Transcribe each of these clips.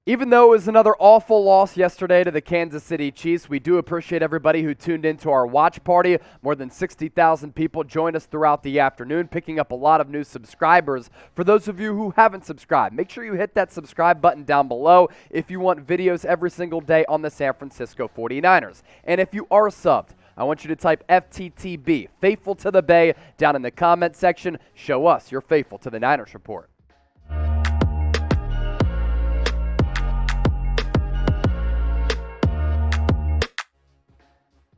Even though it was another awful loss yesterday to the Kansas City Chiefs, we do appreciate everybody who tuned into our watch party. More than 60,000 people joined us throughout the afternoon, picking up a lot of new subscribers. For those of you who haven't subscribed, make sure you hit that subscribe button down below if you want videos every single day on the San Francisco 49ers. And if you are subbed, I want you to type FTTB, Faithful to the Bay, down in the comment section. Show us you're faithful to the Niners Report.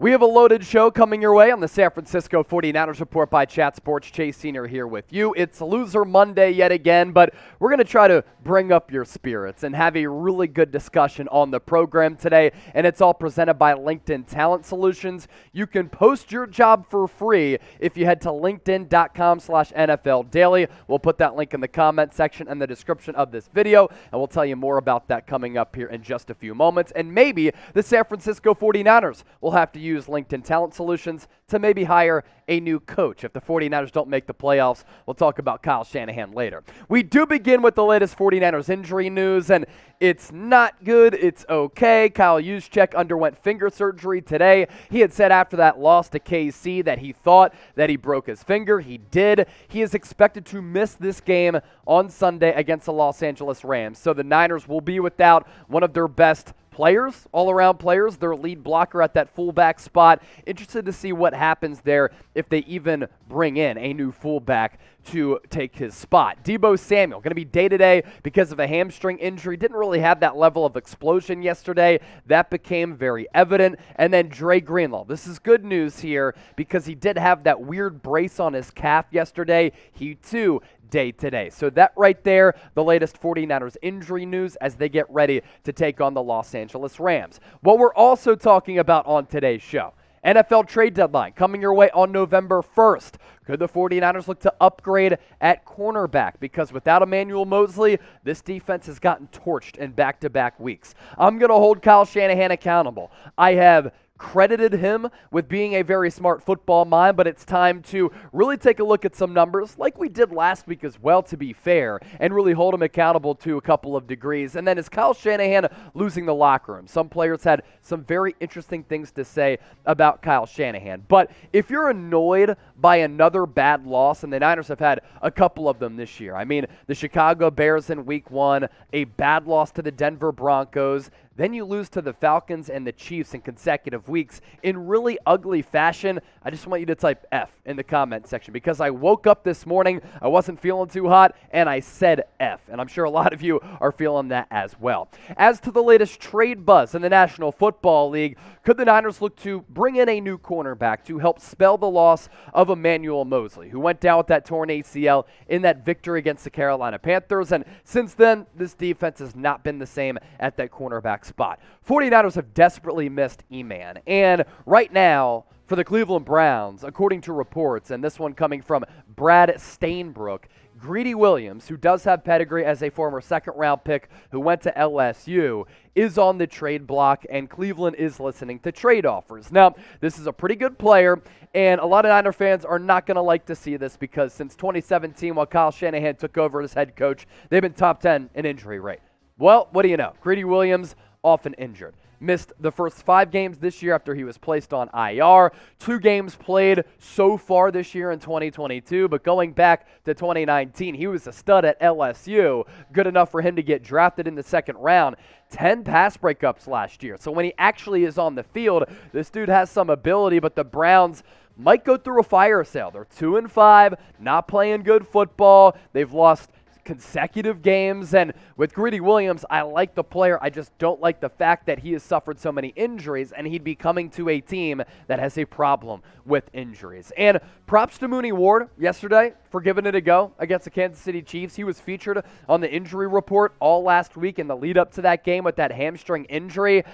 We have a loaded show coming your way on the San Francisco 49ers Report by Chat Sports. Chase Sr. here with you. It's Loser Monday yet again, but we're going to try to bring up your spirits and have a really good discussion on the program today, and it's all presented by LinkedIn Talent Solutions. You can post your job for free if you head to linkedin.com/NFL Daily. We'll put that link in the comment section and the description of this video, and we'll tell you more about that coming up here in just a few moments. And maybe the San Francisco 49ers will have to use LinkedIn Talent Solutions to maybe hire a new coach if the 49ers don't make the playoffs. We'll talk about Kyle Shanahan later. We do begin with the latest 49ers injury news, and it's not good. It's okay. Kyle Juszczyk underwent finger surgery today. He had said after that loss to KC that he thought that he broke his finger. He did. He is expected to miss this game on Sunday against the Los Angeles Rams. So the Niners will be without one of their best players, all-around players, their lead blocker at that fullback spot. Interested to see what happens there if they even bring in a new fullback to take his spot. Deebo Samuel going to be day-to-day because of a hamstring injury. Didn't really have that level of explosion yesterday. That became very evident. And then Dre Greenlaw. This is good news here because he did have that weird brace on his calf yesterday. He, too, day today. So that right there, the latest 49ers injury news as they get ready to take on the Los Angeles Rams. What we're also talking about on today's show, NFL trade deadline coming your way on November 1st. Could the 49ers look to upgrade at cornerback? Because without Emmanuel Mosley, this defense has gotten torched in back-to-back weeks. I'm going to hold Kyle Shanahan accountable. I have credited him with being a very smart football mind, but it's time to really take a look at some numbers like we did last week as well, to be fair, and really hold him accountable to a couple of degrees. And then is Kyle Shanahan losing the locker room? Some players had some very interesting things to say about Kyle Shanahan. But if you're annoyed by another bad loss, and the Niners have had a couple of them this year. I mean, the Chicago Bears in Week 1, a bad loss to the Denver Broncos, then you lose to the Falcons and the Chiefs in consecutive weeks in really ugly fashion. I just want you to type F in the comment section because I woke up this morning, I wasn't feeling too hot, and I said F. And I'm sure a lot of you are feeling that as well. As to the latest trade buzz in the National Football League, could the Niners look to bring in a new cornerback to help spell the loss of Emmanuel Mosley, who went down with that torn ACL in that victory against the Carolina Panthers? And since then, this defense has not been the same at that cornerback spot. 49ers have desperately missed E-Man. And right now, for the Cleveland Browns, according to reports, and this one coming from Brad Stainbrook, Greedy Williams, who does have pedigree as a former second-round pick who went to LSU, is on the trade block, and Cleveland is listening to trade offers. Now, this is a pretty good player, and a lot of Niner fans are not going to like to see this because since 2017, while Kyle Shanahan took over as head coach, they've been top 10 in injury rate. Well, what do you know? Greedy Williams, often injured. Missed the first 5 games this year after he was placed on IR. 2 games played so far this year in 2022, but going back to 2019, he was a stud at LSU, good enough for him to get drafted in the second round. 10 pass breakups last year. So when he actually is on the field, this dude has some ability, but the Browns might go through a fire sale. They're 2-5, not playing good football. They've lost consecutive games, and with Greedy Williams, I like the player. I just don't like the fact that he has suffered so many injuries, and he'd be coming to a team that has a problem with injuries. And props to Mooney Ward yesterday for giving it a go against the Kansas City Chiefs. He was featured on the injury report all last week in the lead up to that game with that hamstring injury.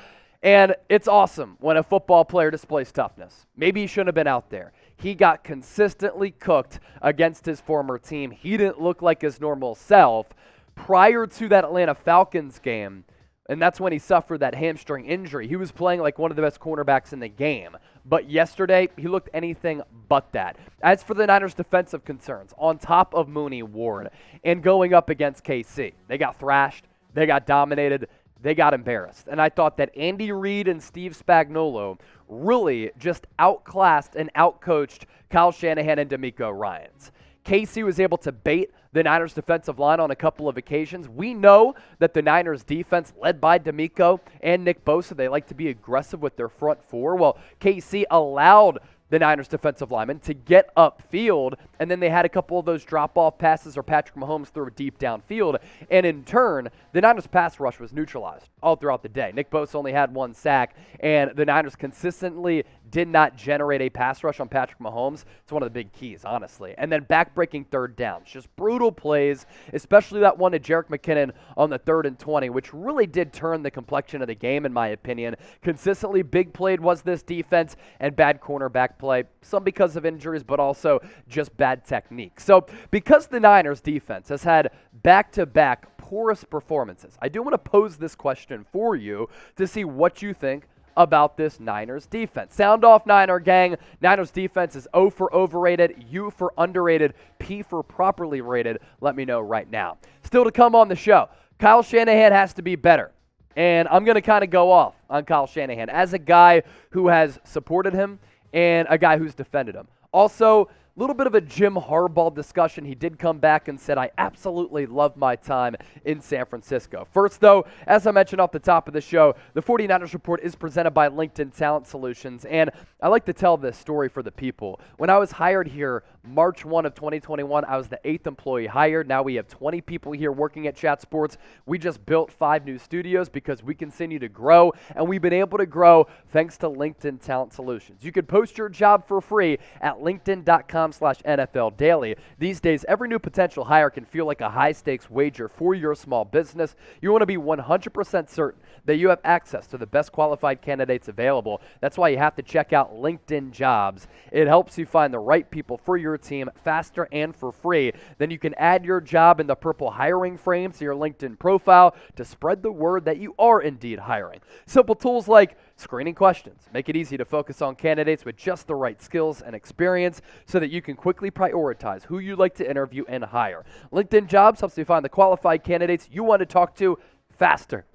And it's awesome when a football player displays toughness. Maybe he shouldn't have been out there. He got consistently cooked against his former team. He didn't look like his normal self prior to that Atlanta Falcons game, and that's when he suffered that hamstring injury. He was playing like one of the best cornerbacks in the game. But yesterday, he looked anything but that. As for the Niners' defensive concerns, on top of Mooney Ward and going up against KC, they got thrashed, they got dominated. they got embarrassed. And I thought that Andy Reid and Steve Spagnuolo really just outclassed and outcoached Kyle Shanahan and DeMeco Ryans. KC was able to bait the Niners defensive line on a couple of occasions. We know that the Niners defense, led by DeMeco and Nick Bosa, they like to be aggressive with their front four. Well, KC allowed the Niners defensive linemen to get upfield, and then they had a couple of those drop-off passes or Patrick Mahomes threw deep downfield, and in turn, the Niners pass rush was neutralized all throughout the day. Nick Bosa only had 1 sack, and the Niners consistently did not generate a pass rush on Patrick Mahomes. It's one of the big keys, honestly. And then back-breaking third downs, just brutal plays, especially that one to Jerick McKinnon on the 3rd and 20, which really did turn the complexion of the game, in my opinion. Consistently big played was this defense, and bad cornerback play, some because of injuries, but also just bad technique. So because the Niners defense has had back-to-back poorest performances, I do want to pose this question for you to see what you think about this Niners defense. Sound off, Niner gang. Niners defense is O for overrated, U for underrated, P for properly rated. Let me know right now. Still to come on the show, Kyle Shanahan has to be better. And I'm going to kind of go off on Kyle Shanahan as a guy who has supported him and a guy who's defended him. Also, a little bit of a Jim Harbaugh discussion. He did come back and said, I absolutely love my time in San Francisco. First, though, as I mentioned off the top of the show, the 49ers Report is presented by LinkedIn Talent Solutions, and I like to tell this story for the people. When I was hired here March 1 of 2021, I was the 8th employee hired. Now we have 20 people here working at Chat Sports. We just built 5 new studios because we continue to grow, and we've been able to grow thanks to LinkedIn Talent Solutions. You can post your job for free at linkedin.com/NFL Daily. These days, every new potential hire can feel like a high-stakes wager for your small business. You want to be 100% certain that you have access to the best qualified candidates available. That's why you have to check out LinkedIn Jobs. It helps you find the right people for your team faster and for free. Then you can add your job in the purple hiring frame to your LinkedIn profile to spread the word that you are indeed hiring. Simple tools like screening questions make it easy to focus on candidates with just the right skills and experience so that you can quickly prioritize who you'd like to interview and hire. LinkedIn Jobs helps you find the qualified candidates you want to talk to faster.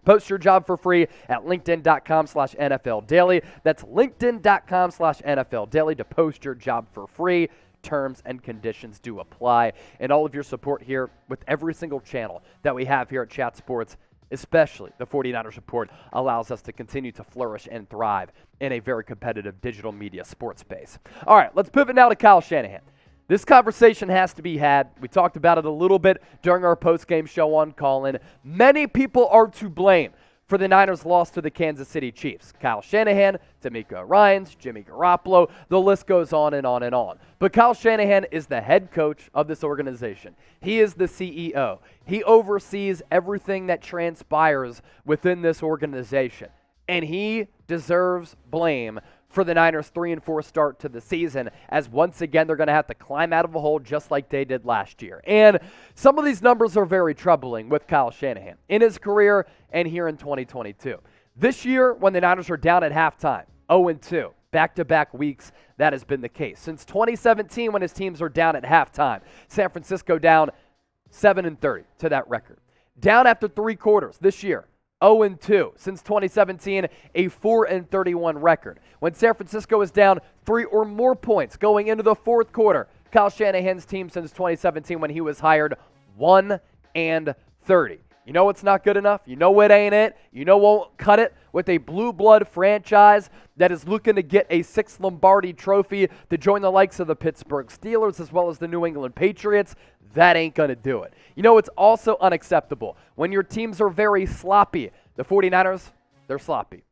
Post your job for free at linkedin.com/NFL Daily. That's linkedin.com/NFL Daily to post your job for free. Terms and conditions do apply. And all of your support here with every single channel that we have here at Chat Sports, especially the 49ers Report, allows us to continue to flourish and thrive in a very competitive digital media sports space. All right, let's pivot now to Kyle Shanahan. This conversation has to be had. We talked about it a little bit during our post-game show on Call-In. Many people are to blame for the Niners' loss to the Kansas City Chiefs. Kyle Shanahan, DeMeco Ryans, Jimmy Garoppolo, the list goes on and on and on. But Kyle Shanahan is the head coach of this organization. He is the CEO. He oversees everything that transpires within this organization. And he deserves blame for the Niners' 3-4 start to the season, as once again they're going to have to climb out of a hole just like they did last year. And some of these numbers are very troubling with Kyle Shanahan in his career and here in 2022. This year, when the Niners are down at halftime, 0-2, back-to-back weeks, that has been the case. Since 2017, when his teams are down at halftime, San Francisco down 7-30 to that record. Down after 3 quarters this year, 0-2. Since 2017, a 4-31 record. When San Francisco is down 3 or more points going into the 4th quarter, Kyle Shanahan's team since 2017 when he was hired, 1-30. You know what's not good enough? You know it ain't it? You know won't cut it with a blue blood franchise that is looking to get a 6th Lombardi trophy to join the likes of the Pittsburgh Steelers as well as the New England Patriots. That ain't going to do it. You know, it's also unacceptable when your teams are very sloppy. The 49ers, they're sloppy.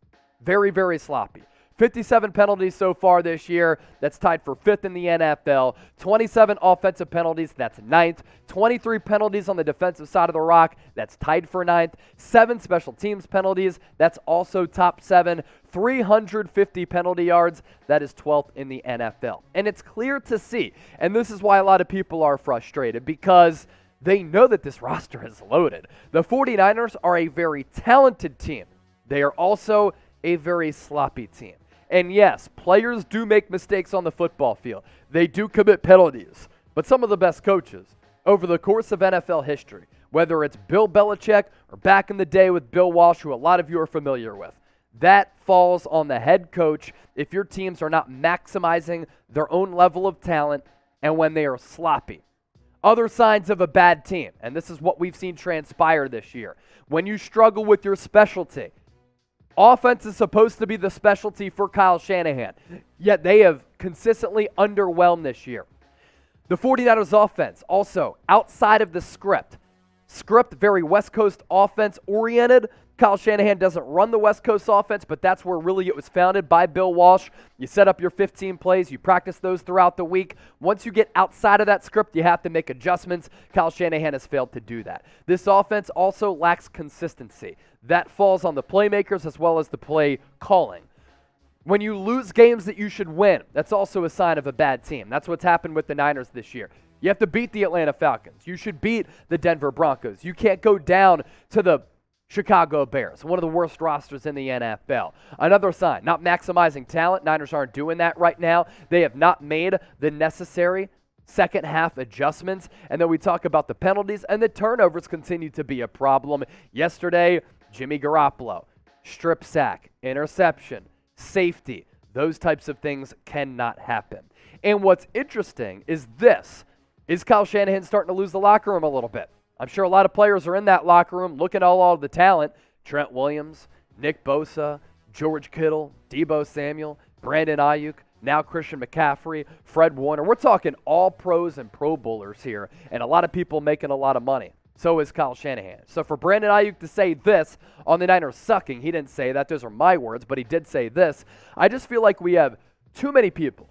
Very, very sloppy. 57 penalties so far this year. That's tied for 5th in the NFL. 27 offensive penalties. That's 9th. 23 penalties on the defensive side of the rock. That's tied for 9th. 7 special teams penalties. That's also top 7. 350 penalty yards. That is 12th in the NFL. And it's clear to see, and this is why a lot of people are frustrated, because they know that this roster is loaded. The 49ers are a very talented team. They are also a very sloppy team. And yes, players do make mistakes on the football field. They do commit penalties. But some of the best coaches over the course of NFL history, whether it's Bill Belichick or back in the day with Bill Walsh, who a lot of you are familiar with. That falls on the head coach if your teams are not maximizing their own level of talent and when they are sloppy. Other signs of a bad team, and this is what we've seen transpire this year. When you struggle with your specialty, offense is supposed to be the specialty for Kyle Shanahan, yet they have consistently underwhelmed this year. The 49ers offense, also outside of the script, very West Coast offense oriented. Kyle Shanahan doesn't run the West Coast offense, but that's where really it was founded by Bill Walsh. You set up your 15 plays, you practice those throughout the week. Once you get outside of that script, you have to make adjustments. Kyle Shanahan has failed to do that. This offense also lacks consistency. That falls on the playmakers as well as the play calling. When you lose games that you should win, that's also a sign of a bad team. That's what's happened with the Niners this year. You have to beat the Atlanta Falcons. You should beat the Denver Broncos. You can't go down to the Chicago Bears, one of the worst rosters in the NFL. Another sign, not maximizing talent. Niners aren't doing that right now. They have not made the necessary second half adjustments. And then we talk about the penalties, and the turnovers continue to be a problem. Yesterday, Jimmy Garoppolo, strip sack, interception, safety. Those types of things cannot happen. And what's interesting is this. Is Kyle Shanahan starting to lose the locker room a little bit? I'm sure a lot of players are in that locker room looking at all of the talent. Trent Williams, Nick Bosa, George Kittle, Deebo Samuel, Brandon Ayuk, now Christian McCaffrey, Fred Warner. We're talking all pros and pro bowlers here, and a lot of people making a lot of money. So is Kyle Shanahan. So for Brandon Ayuk to say this on the Niners sucking, he didn't say that. Those are my words, but he did say this. I just feel like we have too many people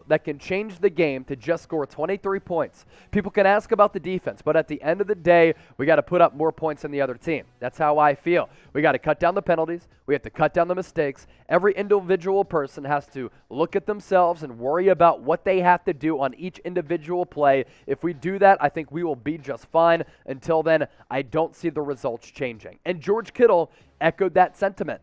that can change the game to just score 23 points. People can ask about the defense, but at the end of the day, we got to put up more points than the other team. That's how I feel. We got to cut down the penalties. We have to cut down the mistakes. Every individual person has to look at themselves and worry about what they have to do on each individual play. If we do that, I think we will be just fine. Until then, I don't see the results changing. And George Kittle echoed that sentiment.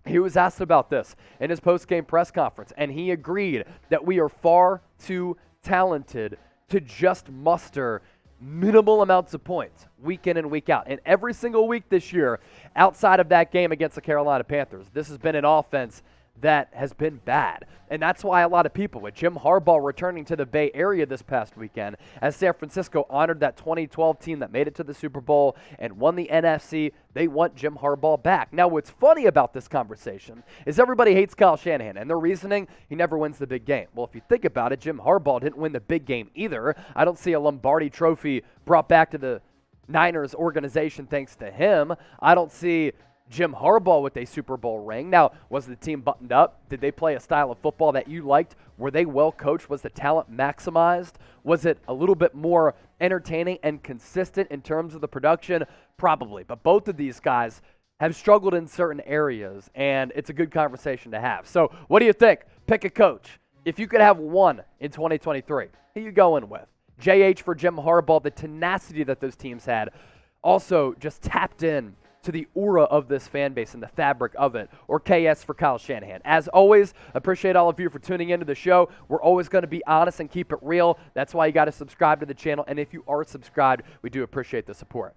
He was asked about this in his post-game press conference, and he agreed that we are far too talented to just muster minimal amounts of points week in and week out. And every single week this year, outside of that game against the Carolina Panthers, this has been an offense that has been bad. And that's why a lot of people, with Jim Harbaugh returning to the Bay Area this past weekend, as San Francisco honored that 2012 team that made it to the Super Bowl and won the NFC, they want Jim Harbaugh back. Now, what's funny about this conversation is everybody hates Kyle Shanahan, and their reasoning, he never wins the big game. Well, if you think about it, Jim Harbaugh didn't win the big game either. I don't see a Lombardi trophy brought back to the Niners organization thanks to him. I don't see Jim Harbaugh with a Super Bowl ring. Now, was the team buttoned up? Did they play a style of football that you liked? Were they well coached? Was the talent maximized? Was it a little bit more entertaining and consistent in terms of the production? Probably. But both of these guys have struggled in certain areas, and it's a good conversation to have. So what do you think? Pick a coach. If you could have one in 2023, who you going with? JH for Jim Harbaugh, the tenacity that those teams had. Also just tapped in to the aura of this fan base and the fabric of it, or KS for Kyle Shanahan. As always, appreciate all of you for tuning into the show. We're always going to be honest and keep it real. That's why you got to subscribe to the channel, and if you are subscribed, we do appreciate the support.